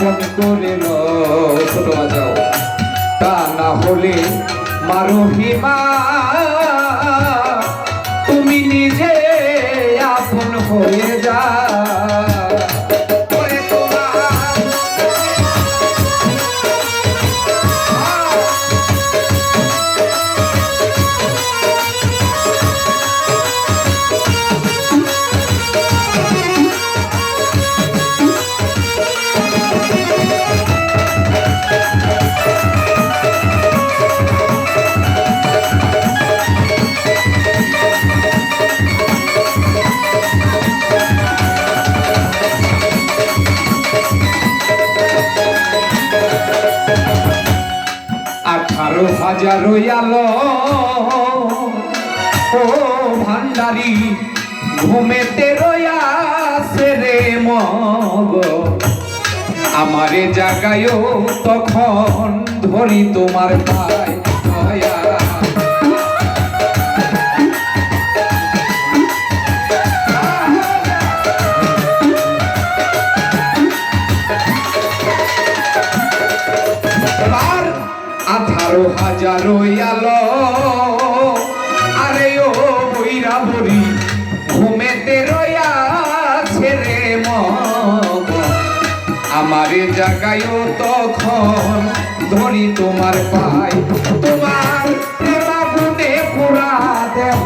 আপন করে ছোট বাজাও তা না হলে মারহিমা তুমি নিজে আপন হয়ে যা হাজারো আলো ও ভান্ডারি ঘুমেতে রয়াছে রে মগ আমারে জাগায়ও তখন ধরি তোমার পায় দয়া আঠারো হাজারো আলো আরে ও বইরা বড়ি ঘুমেতে রয়াছে রে মগ আমারে জাগায়ও তখন ধরি তোমার পায় তোমার প্রেমাগুনে পুরা দেহ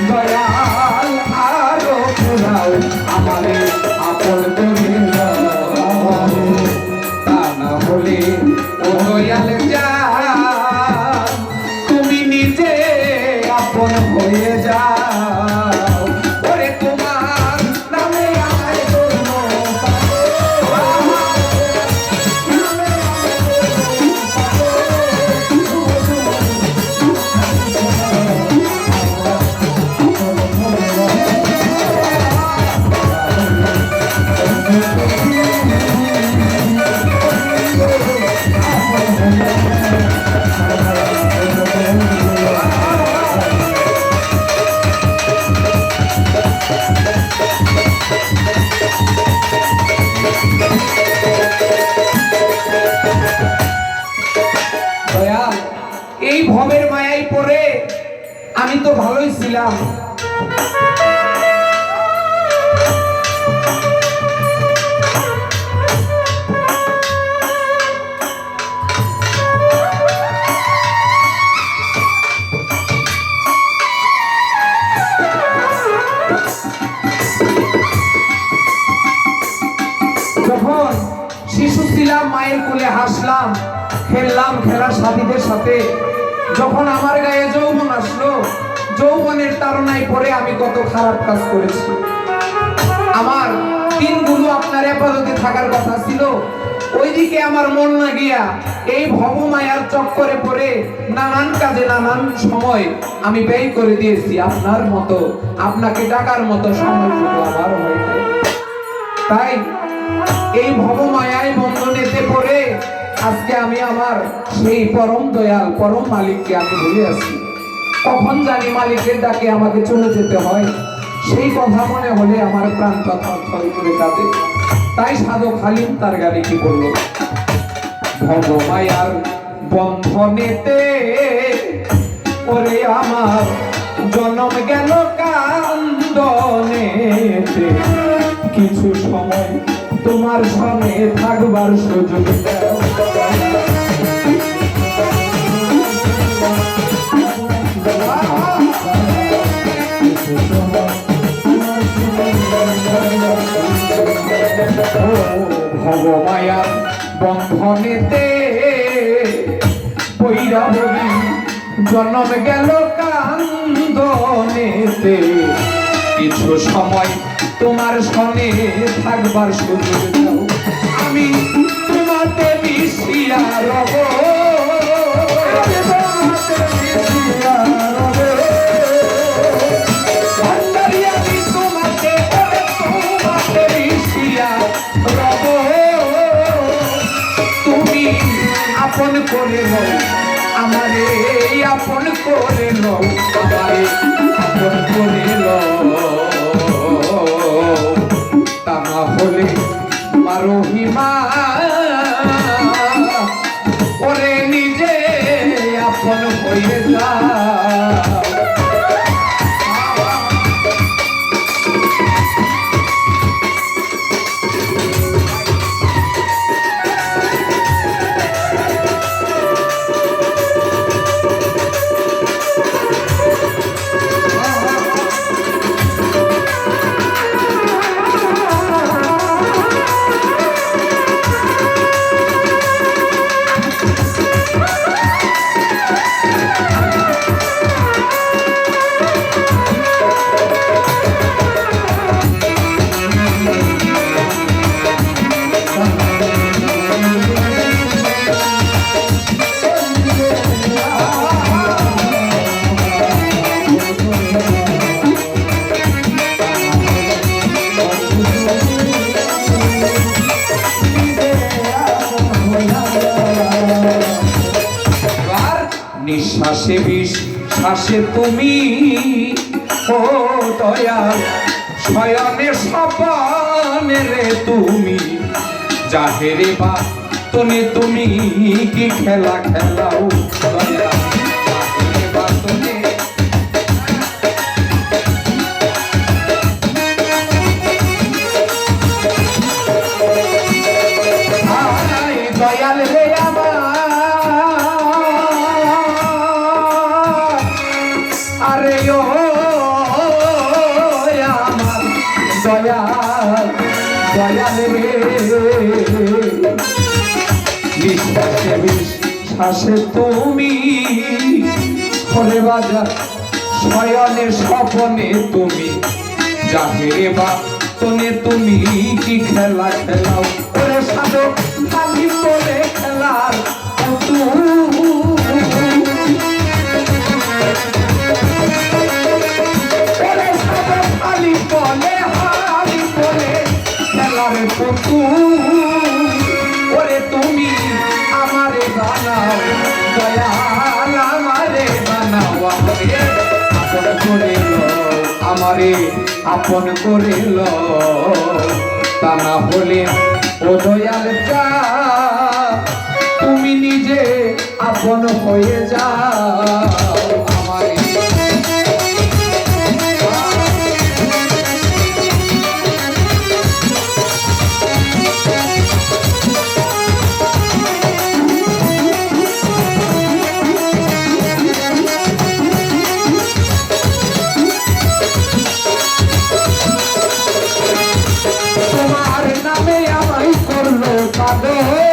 দয়াল আরো পুরাও আমারে আপন করে তা না হলে ও দয়াল যা তুমি নিজে আপন হয়ে যাও ওরে তোমার নামে আমায় ধন্য এই ভবের মায়ায় পড়ে আমি তো ভালোই ছিলাম যখন শিশু ছিলাম মায়ের কোলে হাসলাম খেললাম খেলার সাথীদের সাথে যখন আমার গায়ে যৌবন আসলো যৌবনের তাড়নায় পড়ে আমি কত খারাপ কাজ করেছি আমার দিনগুলো আপনার হেফাজতে থাকার কথা ছিল ওইদিকে আমার মন না গিয়া এই ভবমায়ার চক্করে পড়ে নানান কাজে নানান সময় আমি ব্যয় করে দিয়েছি আপনার মতো আপনাকে ডাকার মতো সময় আমার হয় নাই তাই এই ভবমায়ায় বন্ধনেতে পড়ে আজকে আমি আমার সেই পরম দয়াল পরম মালিককে আমি ভুলে আছি কখন জানি মালিকের ডাকে আমাকে চলে যেতে হয় সেই কথা মনে হলে আমার প্রাণ থরথর করে কাঁদে তাই সাধক হালিম তার গানে কি বলল ভবমায়ার বন্ধনেতে ওরে আমার জন্ম গেল কান্দনেতে কিছু সময় তোমার সামনে থাকবার সুযোগ দাও ভবমায়া বন্ধনেতে পইরা বলি জন্ম গেল কান্দনেতে, কিছু সময় তোমার সনে থাকবার সুযোগ দাও, আমি তোমাতে মিশিয়া রব, আমি তোমাতে মিশিয়া রব, তুমি আপন করে নাও আমারে, আপন করে নাও আমারে, আপন করে নাও, তা না হলে মারহিমা ওরে নিজে আপন হয়ে যাও। নিঃশ্বাসে বিশ্বাসে তুমি ও দয়াল, শয়নে স্বপনে রে তুমি, জাহেরে বা তনে তুমি কি খেলা খেলাও দয়াল, জাহেরে বা তনে দয়াল রে আমার, আরে ও আমার দয়াল, দয়াল রে, বিশ্বাসে বিশ্বাসে তুমি হলে বাজার, শয়নে স্বপনে তুমি, জাহেরে বা তনে তুমি কি খেলা খেলাও, ওরে সাধক খালি বলে খেলার ওরে তুমি আমারে বানাও দয়াল, আমারে বানাও আমারে আপন করে লও, আমারে আপন করে লও, তা না হলে ও দয়াল যা তুমি নিজে আপন হয়ে যাও আমারে। তোমার নামে আমায় করলো পাগল,